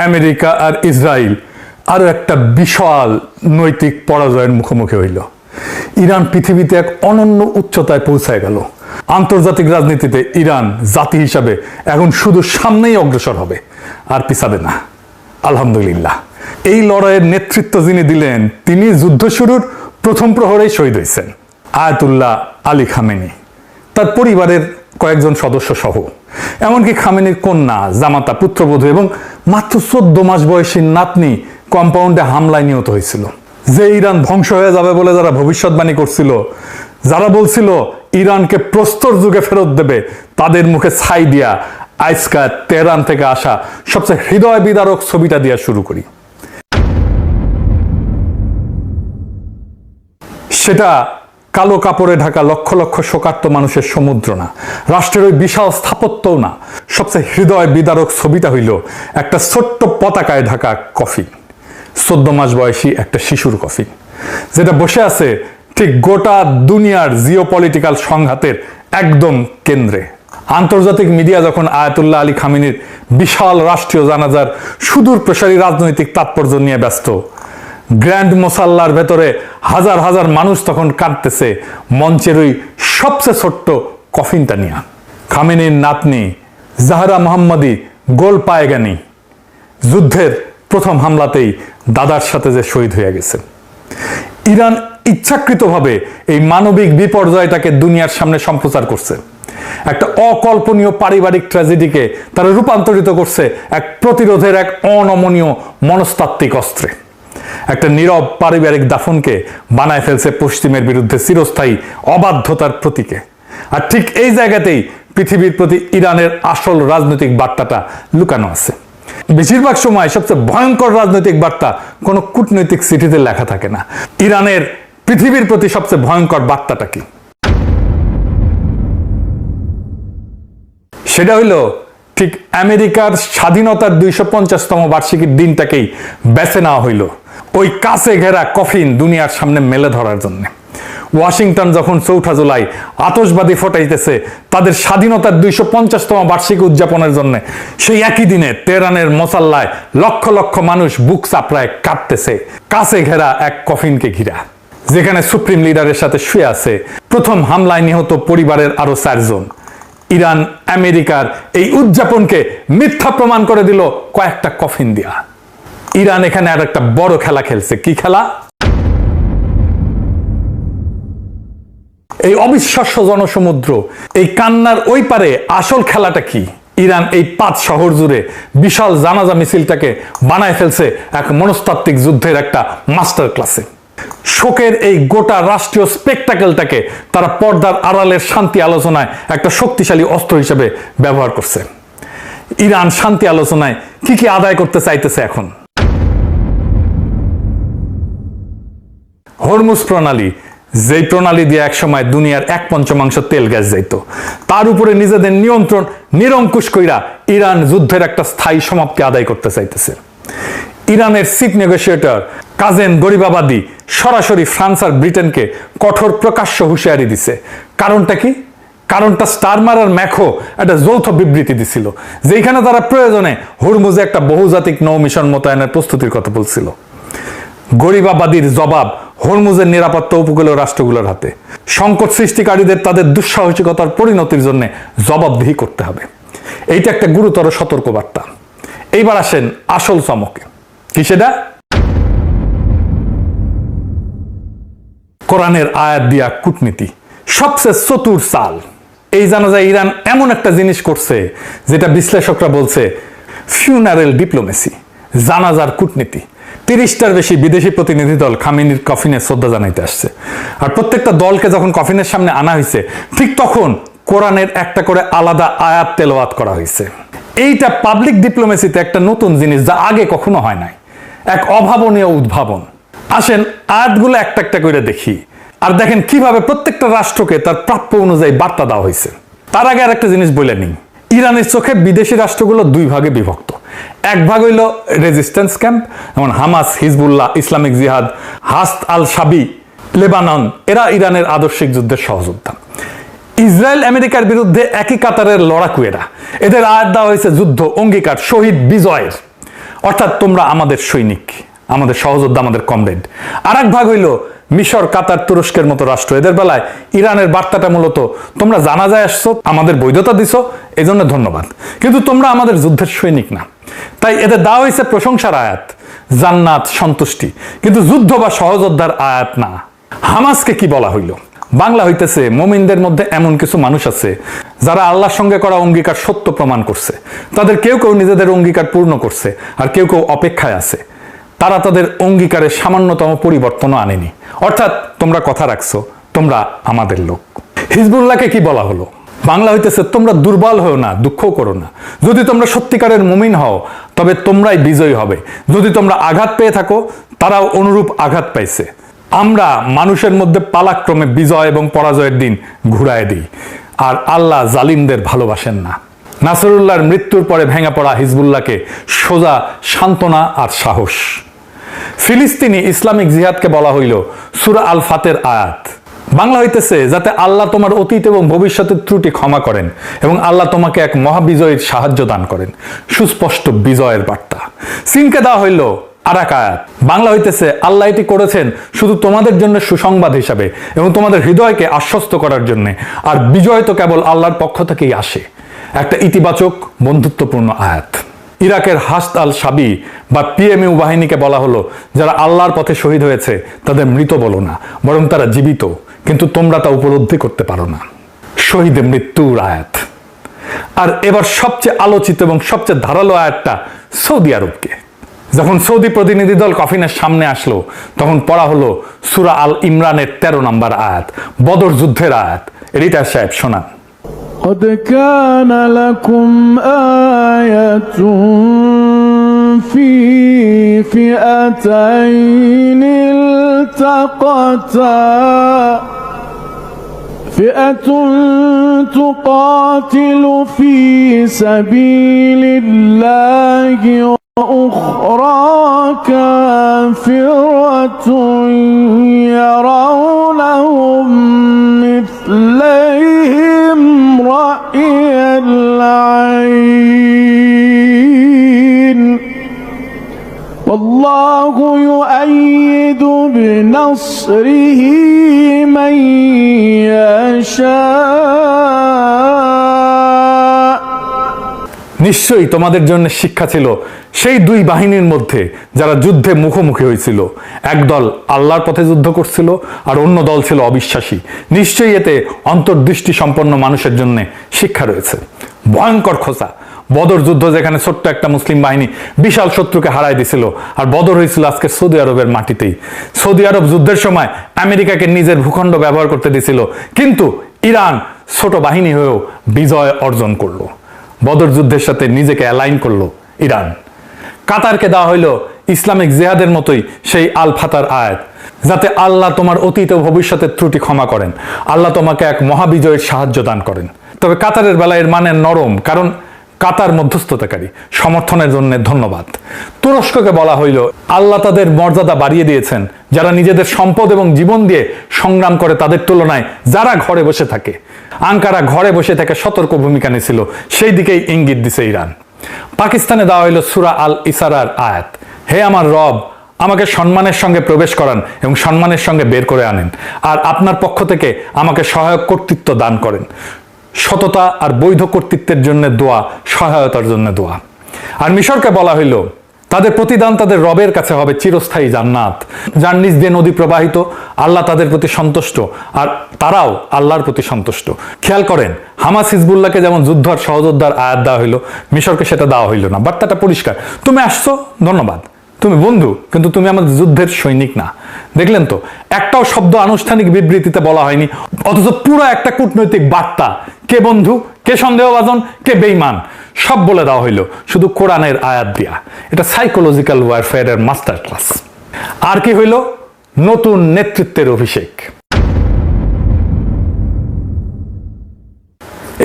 America আর Israel আরো একটা বিশাল নৈতিক পরাজয়ের মুখোমুখি হইল। ইরান পৃথিবীতে এক অনন্য উচ্চতায় পৌঁছায় গেল। আন্তর্জাতিক রাজনীতিতে ইরান জাতি হিসাবে এখন শুধু সামনেই অগ্রসর হবে, আর পিছাবে না। আলহামদুলিল্লাহ, এই লড়াইয়ের নেতৃত্ব যিনি দিলেন তিনি যুদ্ধ শুরুর প্রথম প্রহরেই শহীদ হয়েছেন, আয়াতুল্লাহ আলী খামেনি, তার পরিবারের কয়েকজন সদস্য সহ। এমনকি খামেনির কন্যা, জামাতা, পুত্রবধূ এবং মাত্র 14 মাস বয়সী নাতনি কম্পাউন্ডে হামলায় নিহত হয়েছিল। যে ইরান ধ্বংস হয়ে যাবে বলে যারা ভবিষ্যৎবাণী করছিল, যারা বলছিল ইরানকে প্রস্তর যুগে ফেরত দেবে, তাদের মুখে ছাই দিয়া আজকা তেহরান থেকে আসা সবচেয়ে হৃদয় বিদারক ছবিটা দিয়া শুরু করি। সেটা কালো কাপড়ে ঢাকা লক্ষ লক্ষ শোকার্ত মানুষের সমুদ্র না, রাষ্ট্রের ওই বিশাল স্থাপত্যও না। সবচেয়ে হৃদয় বিদারক ছবিটা হইল একটা ছোট্ট পতাকায় ঢাকা কফিন, 14 মাস বয়সী একটা শিশুর কফিন, যেটা বসে আছে ঠিক গোটা দুনিয়ার জিওপলিটিক্যাল সংঘাতের একদম কেন্দ্রে। আন্তর্জাতিক মিডিয়া যখন আয়াতুল্লাহ আলী খামেনির বিশাল রাষ্ট্রীয় জানাজার সুদূর প্রসারী রাজনৈতিক তাৎপর্য নিয়ে ব্যস্ত, গ্র্যান্ড মোসাল্লার ভেতরে হাজার হাজার মানুষ তখন কাঁদতেছে মঞ্চের ওই সবচেয়ে ছোট্ট কফিনটা নিয়ে। খামেনির নাতনি জাহরা মোহাম্মদী গোল পায়গানি যুদ্ধের প্রথম হামলাতেই দাদার সাথে যে শহীদ হয়ে গেছেন। ইরান ইচ্ছাকৃতভাবে এই মানবিক বিপর্যয়টাকে দুনিয়ার সামনে সম্প্রচার করছে। একটা অকল্পনীয় পারিবারিক ট্র্যাজেডিকে তারা রূপান্তরিত করছে এক প্রতিরোধের এক অনমনীয় মনস্তাত্ত্বিক অস্ত্রে। একটা নীরব পারিবারিক দাফনকে বানায় ফেলছে পশ্চিমের বিরুদ্ধে চিরস্থায়ী অবাধ্যতার প্রতীকে। আর ঠিক এই জায়গাতেই পৃথিবীর প্রতি ইরানের আসল রাজনৈতিক বার্তাটা লুকানো আছে। বেশিরভাগ সময় সবচেয়ে ভয়ঙ্কর রাজনৈতিক বার্তা কোনো কূটনৈতিক চিঠিতে লেখা থাকে না। ইরানের পৃথিবীর প্রতি সবচেয়ে ভয়ঙ্কর বার্তাটা কি? সেটা হইল ঠিক আমেরিকার স্বাধীনতার 250তম বার্ষিকীর দিনটাকেই বেছে নেওয়া হইল ওই কাছে ঘেরা কফিন দুনিয়ার সামনে মেলে ধরার জন্য। ওয়াশিংটন যখন 4 জুলাই আতশবাজি ফোটাইতেছে তাদের স্বাধীনতার 250তম বার্ষিকী উদযাপনের জন্য, সেই একই দিনে তেহরানের মোসাল্লায় লক্ষ লক্ষ মানুষ বুক চাপড়ায় কাঁদতেছে কাছে ঘেরা এক কফিনকে ঘিরা, যেখানে সুপ্রিম লিডারের সাথে শুয়ে আছে প্রথম হামলায় নিহত পরিবারের আরো 4 জন। ইরান আমেরিকার এই উদযাপনকে মিথ্যা প্রমাণ করে দিল কয়েকটা কফিন দিয়া। ইরান এখানে আর একটা বড় খেলা খেলছে। কি খেলা? এই অবিশ্বাস্য জনসমুদ্র, এই কান্নার ওই পারে আসল খেলাটা কি? ইরান এই 5 শহর জুড়ে বিশাল জানাজা মিছিলটাকে বানায় ফেলছে এক মনস্তাত্ত্বিক যুদ্ধের একটা মাস্টার ক্লাসে। শোকের এই গোটা রাষ্ট্রীয় স্পেকটাকেলটাকে তারা পর্দার আড়ালের শান্তি আলোচনায় একটা শক্তিশালী অস্ত্র হিসেবে ব্যবহার করছে। ইরান শান্তি আলোচনায় কি কি আদায় করতে চাইতেছে এখন? হরমুজ প্রণালী, যেই প্রণালী দিয়ে একসময় দুনিয়ার 1/5 তেল গ্যাস যাইত, তার উপরে নিজেদের নিয়ন্ত্রণ নিরঙ্কুশ কইরা ইরান যুদ্ধের একটা স্থায়ী সমাপ্তি আদায় করতে চাইতেছে। ইরানের চিফ নেগোসিয়েটর কাজেম গরিবাবাদি সরাসরি ফ্রান্স আর ব্রিটেনকে কঠোর প্রকাশ্য হুঁশিয়ারি দিছে। কারণটা কি? কারণটা স্টারমার আর ম্যাখো একটা যৌথ বিবৃতি দিছিল, যেখানে তারা প্রয়োজনে হরমুজে একটা বহুজাতিক নৌ মিশন মোতায়েনের প্রস্তুতির কথা বলছিল। গরিবাবাদীর জবাব হরমুজের নিরাপত্তা উপকূলীয় রাষ্ট্রগুলোর হাতে। সংকট সৃষ্টিকারীদের তাদের দুঃসাহসিকতার পরিণতির জন্য জবাবদিহি করতে হবে। এইটা একটা গুরুতর সতর্কবার্তা। এইবার আসেন আসল চমকে। কি সেটা? কোরআনের আয়াত দিয়া কূটনীতি, সবচেয়ে চতুর চাল। এই জানা যায় ইরান এমন একটা জিনিস করছে যেটা বিশ্লেষকরা বলছে ফিউনারেল ডিপ্লোমেসি, জানাজার কূটনীতি। 30টার বেশি বিদেশি প্রতিনিধি দল খামেনির কফিনে শ্রদ্ধা জানাইতে আসছে। আর প্রত্যেকটা দলকে যখন কফিনের সামনে আনা হয়েছে, ঠিক তখন কোরআনের একটা করে আলাদা আয়াত তেলাওয়াত করা হয়েছে। এইটা পাবলিক ডিপ্লোমেসিতে একটা নতুন জিনিস, যা আগে কখনো হয় নাই, এক অভাবনীয় উদ্ভাবন। আসেন আয়াতগুলো একটা একটা করে দেখি, আর দেখেন কিভাবে প্রত্যেকটা রাষ্ট্রকে তার প্রাপ্য অনুযায়ী বার্তা দেওয়া হয়েছে। তার আগে আর একটা জিনিস বলে নিই, ইরানের চোখে বিদেশি রাষ্ট্রগুলো 2 ভাগে বিভক্ত। এক ভাগ হইল রেজিস্ট্যান্স ক্যাম্প, যেমন হামাস, হিজবুল্লাহ, ইসলামিক জিহাদ, হাস্ত আল শাবি, লেবানন, এরা ইরানের আদর্শিক যুদ্ধের সহযোদ্ধা। ইসরায়েল আমেরিকার বিরুদ্ধে একই কাতারের লড়াকু এরা। এদের আয়াত দেওয়া হয়েছে যুদ্ধ, অঙ্গীকার, শহীদ, বিজয়ের। অর্থাৎ তোমরা আমাদের সৈনিক, আমাদের সহযোদ্ধা, আমাদের কমরেড। আর এক ভাগ হইল মিশর, কাতার, তুরস্কের মতো রাষ্ট্র। এদের বেলায় ইরানের বার্তাটা মূলত তোমরা জানাজায় আসছো, আমাদের বৈধতা দিছো, এই জন্য ধন্যবাদ, কিন্তু তোমরা আমাদের যুদ্ধের সৈনিক না। তাই এদের দেওয়া হয়েছে প্রশংসার আয়াত, জান্নাত, সন্তুষ্টি, কিন্তু যুদ্ধ বা সহযোদ্ধার আয়াত না। হামাসকে কি বলা হইল? বাংলা হইতেছে মুমিনদের মধ্যে এমন কিছু মানুষ আছে যারা আল্লাহর সঙ্গে করা অঙ্গীকার সত্য প্রমাণ করছে। তাদের কেউ কেউ নিজেদের অঙ্গীকার পূর্ণ করছে, আর কেউ কেউ অপেক্ষায় আছে। তারা তাদের অঙ্গীকারের সামান্যতম পরিবর্তনও আনেনি। অর্থাৎ তোমরা কথা রাখছো, তোমরা আমাদের লোক। হিজবুল্লাহকে কি বলা হলো? বাংলা হইতেছে তোমরা দুর্বল হও না, দুঃখ করো না। যদি তোমরা সত্যিকারের মুমিন হও তবে তোমরাই বিজয়ী হবে। যদি তোমরা আঘাত পেয়ে থাকো, তারাও অনুরূপ আঘাত পাইছে। আমরা মানুষের মধ্যে পালাক্রমে বিজয় এবং পরাজয়ের দিন ঘুরায় দিই, আর আল্লাহ জালিমদের ভালোবাসেন না। নাসরুল্লাহর মৃত্যুর পরে ভেঙে পড়া হিজবুল্লাহকে সোজা সান্ত্বনা আর সাহস। ফিলিস্তিনি ইসলামিক জিহাদকে বলা হইল সূরা আল ফাতের আয়াত। বাংলা হইতেছে যাতে আল্লাহ তোমার অতীত এবং ভবিষ্যতের ত্রুটি ক্ষমা করেন এবং আল্লাহ তোমাকে এক মহাবিজয়ের সাহায্য দান করেন। সুস্পষ্ট বিজয়ের বার্তা। সিনকে দেওয়া হইল আর এক আয়াত। বাংলা হইতেছে আল্লাহ এটি করেছেন শুধু তোমাদের জন্য সুসংবাদ হিসাবে এবং তোমাদের হৃদয়কে আশ্বস্ত করার জন্য, আর বিজয় তো কেবল আল্লাহর পক্ষ থেকেই আসে। একটা ইতিবাচক বন্ধুত্বপূর্ণ আয়াত। ইরাকের হাসদ আল শাবি বা পিএমইউ বাহিনীকে বলা হলো যারা আল্লাহর পথে শহীদ হয়েছে তাদের মৃত বলো না, বরং তারা জীবিত, কিন্তু তোমরা তা উপলব্ধি করতে পারো না। শহীদের মৃত্যুর আয়াত। আর এবার সবচেয়ে আলোচিত এবং সবচেয়ে ধারালো আয়াতটা সৌদি আরবকে। যখন সৌদি প্রতিনিধি দল কফিনের সামনে আসলো তখন পড়া হলো সূরা আল ইমরানের 13 নম্বর আয়াত, বদর যুদ্ধের আয়াত। রিটার সাহেব শোনান। قد كان لكم آية في فئتين التقتا فئة تقاتل في سبيل الله وأخرى كافرة يرونهم مثليهم رأي العين والله يؤيد بنصره من يشاء। নিশ্চয়ই তোমাদের জন্য শিক্ষা ছিল সেই দুই বাহিনীর মধ্যে যারা যুদ্ধে মুখোমুখি হয়েছিল। একদল আল্লাহর পথে যুদ্ধ করছিল আর অন্য দল ছিল অবিশ্বাসী। নিশ্চয়ই এতে অন্তর্দৃষ্টি সম্পন্ন মানুষের জন্য শিক্ষা রয়েছে। ভয়ঙ্কর খোঁচা। বদর যুদ্ধ যেখানে ছোট্ট একটা মুসলিম বাহিনী বিশাল শত্রুকে হারাই দিছিল, আর বদর হয়েছিল আজকে সৌদি আরবের মাটিতেই। সৌদি আরব যুদ্ধের সময় আমেরিকাকে নিজের ভূখণ্ড ব্যবহার করতে দিছিল, কিন্তু ইরান ছোট বাহিনী হয়েও বিজয় অর্জন করলো। বদর যুদ্ধের সাথে নিজেকে অ্যালাইন করলো ইরান। কাতারকে দেওয়া হইল ইসলামিক জিহাদের মতোই সেই আল ফাতার আয়াত, যাতে আল্লাহ তোমার অতীত ও ভবিষ্যতের ত্রুটি ক্ষমা করেন, আল্লাহ তোমাকে এক মহাবিজয়ের সাহায্য দান করেন। তবে কাতারের বেলায় এর মানে নরম, কারণ কাতার মধ্যস্থতাকারী। সমর্থনের জন্য ধন্যবাদ। তুরস্ককে বলা হইল আল্লাহ তাদের মর্যাদা বাড়িয়ে দিয়েছেন যারা নিজেদের সম্পদ এবং জীবন দিয়ে সংগ্রাম করে তাদের তুলনায় যারা ঘরে বসে থাকে। আঙ্কারা ঘরে বসে থেকে সতর্ক ভূমিকা নিয়েছিল, সেই দিকেই ইঙ্গিত দিছে ইরান। পাকিস্তানে দেওয়া হইল সূরা আল ইসারার আয়াত, হে আমার রব, আমাকে সম্মানের সঙ্গে প্রবেশ করান এবং সম্মানের সঙ্গে বের করে আনেন, আর আপনার পক্ষ থেকে আমাকে সহায়ক কর্তৃত্ব দান করেন। সততা আর বৈধ কর্তৃত্বের জন্য দোয়া, সহায়তার জন্য দোয়া। আর মিশরকে বলা হইল তাদের প্রতিদান তাদের রবের কাছে হবে চিরস্থায়ী জান্নাত, যার নিচ দিয়ে নদী প্রবাহিত। আল্লাহ তাদের প্রতি সন্তুষ্ট আর তারাও আল্লাহর প্রতি সন্তুষ্ট। খেয়াল করেন, হামাস হিজবুল্লাহকে যেমন যুদ্ধ আর সহযোদ্ধার আয়াত দেওয়া হইল, মিশরকে সেটা দেওয়া হইল না। বার্তাটা পরিষ্কার, তুমি আসছো ধন্যবাদ, তুমি বন্ধু, কিন্তু তুমি আমাদের যুদ্ধের সৈনিক না। দেখলেন তো, একটাও শব্দ আনুষ্ঠানিক বিবৃতিতে বলা হয়নি, অথচ পুরো একটা কূটনৈতিক বার্তা। কে বন্ধু, কে সন্দেহভাজন, কে বেঈমান, সব বলে দেওয়া হইল শুধু কোরআনের আয়াত দিয়া। এটা সাইকোলজিক্যাল ওয়ারফেয়ারের মাস্টার ক্লাস। আর কি হইল? নতুন নেতৃত্বের অভিষেক।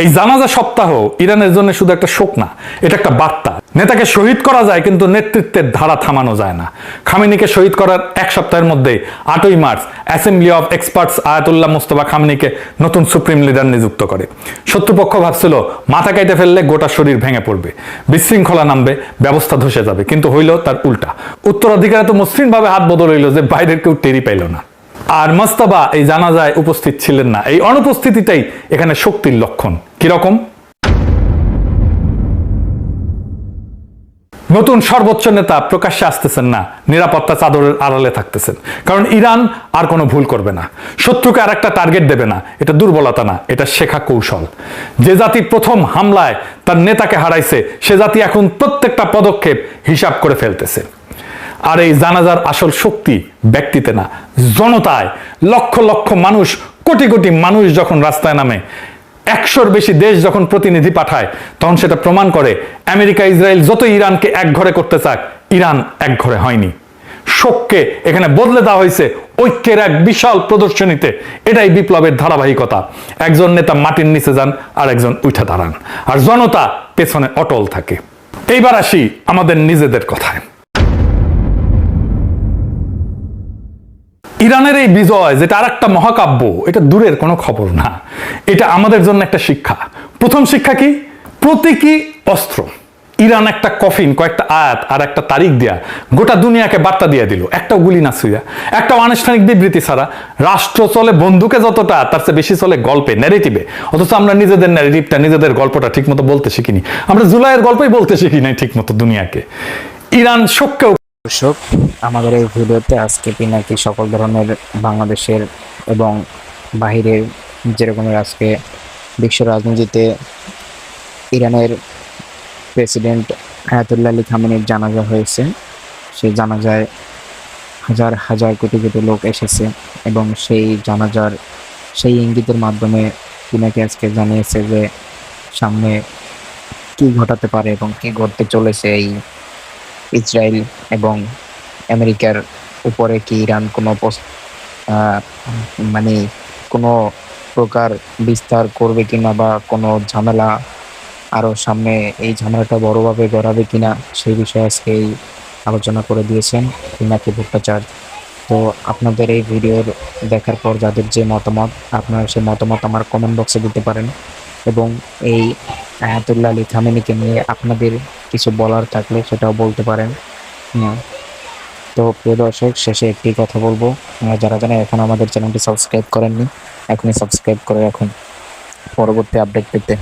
এই জানাজা সপ্তাহ ইরানের জন্য শুধু একটা শোক না, এটা একটা বার্তা। নেতাকে শহীদ করা যায় কিন্তু নেতৃত্বের ধারা থামানো যায় না। খামেনিকে শহীদ করার এক সপ্তাহের মধ্যে 8ই মার্চ assembly of experts Ayatollah Mostafa খামেনিকে নতুন সুপ্রিম লিডার নিযুক্ত করে। শত্রুপক্ষ ভাবছিল মাথা কাইটে ফেললে গোটা শরীর ভেঙে পড়বে, বিশৃঙ্খলা নামবে, ব্যবস্থা ধসে যাবে, কিন্তু হইল তার উল্টা। উত্তরাধিকারে তো মসৃণভাবে হাত বদল হইল যে বাইরের কেউ টেরি পাইল না। আর মোস্তফা এই জানাজায় উপস্থিত ছিলেন না। এই অনুপস্থিতিটাই এখানে শক্তির লক্ষণ। কিরকম? নতুন সর্বোচ্চ নেতা প্রকাশ্যে আসতেছেন না, নিরাপত্তা চাদরের আড়ালে থাকতেছেন, কারণ ইরান আর কোনো ভুল করবে না, শত্রুকে আর একটা টার্গেট দেবে না। এটা দুর্বলতা না, এটা শেখা কৌশল। যে জাতি প্রথম হামলায় তার নেতাকে হারাইছে, সে জাতি এখন প্রত্যেকটা পদক্ষেপ হিসাব করে ফেলতেছে। আর এই জানাজার আসল শক্তি ব্যক্তিতে না, জনতায়। লক্ষ লক্ষ মানুষ, কোটি কোটি মানুষ যখন রাস্তায় নামে, 100-র বেশি দেশ যখন প্রতিনিধি পাঠায়, তখন সেটা প্রমাণ করে আমেরিকা ইসরায়েল যত ইরানকে এক ঘরে করতে চাক, ইরান এক ঘরে হয়নি। শোককে এখানে বদলে দেওয়া হয়েছে ঐক্যের এক বিশাল প্রদর্শনীতে। এটাই বিপ্লবের ধারাবাহিকতা। একজন নেতা মাটির নিচে যান, আর একজন উঠে দাঁড়ান, আর জনতা পেছনে অটল থাকে। এইবার আসি আমাদের নিজেদের কথায়। ইরানের এই বিজয়, যেটা আর একটা মহাকাব্য, এটা দূরের কোনো খবর না, এটা আমাদের জন্য একটা শিক্ষা। প্রথম শিক্ষা কি? প্রতীকী অস্ত্র। ইরান একটা কফিন, কয়েকটা আয়াত আর একটা তারিখ দেয়া গোটা দুনিয়াকে বার্তা দিয়ে দিল। একটা গুলি না ছুঁয়া, একটা আনুষ্ঠানিক বিবৃতি ছাড়া। রাষ্ট্র চলে বন্দুকে যতটা, তার চেয়ে বেশি চলে গল্পে, ন্যারেটিভে। অথচ আমরা নিজেদের ন্যারেটিভটা, নিজেদের গল্পটা ঠিক মতো বলতে শিখিনি। আমরা জুলাইয়ের গল্পই বলতে শিখি নাই ঠিক মতো দুনিয়াকে। ইরান শোককেও। দর্শক, আমাদের এই ভিডিওতে আজকে পিনাকি সকল ধরনের বাংলাদেশের এবং বাহিরের যেরকমের আজকে বিশ্ব রাজনীতিতে ইরানের প্রেসিডেন্ট আয়াতুল্লাহ আলী খামেনির জানাজা হয়েছে। সেই জানাজায় হাজার হাজার কোটি কোটি লোক এসেছে এবং সেই জানাজার সেই ইঙ্গিতের মাধ্যমে পিনাকি আজকে জানিয়েছে যে সামনে কি ঘটাতে পারে এবং কি ঘটতে চলেছে এই ইসরায়েল এবং আমেরিকার উপরে। কি ইরান কোনো মানে কোনো প্রকার বিস্তার করবে কিনা, বা কোনো ঝামেলা আরও সামনে এই ঝামেলাটা বড়োভাবে গড়াবে কিনা, সেই বিষয়ে আজকে এই আলোচনা করে দিয়েছেন পিনাকি ভট্টাচার্য। তো আপনাদের এই ভিডিওর দেখার পর যাদের যে মতামত, আপনারা সেই মতামত আমার কমেন্ট বক্সে দিতে পারেন, এবং এই আয়াতুল্লাহ আলী খামেনিকে নিয়ে আপনাদের কিছু বলার থাকলে সেটাও বলতে পারেন। তো প্রিয় দর্শক, শেষে একটি কথা বলবো, যারা এখন আমাদের চ্যানেলটি সাবস্ক্রাইব করেননি, এখনই সাবস্ক্রাইব করে রাখুন পরবর্তী আপডেট পেতে।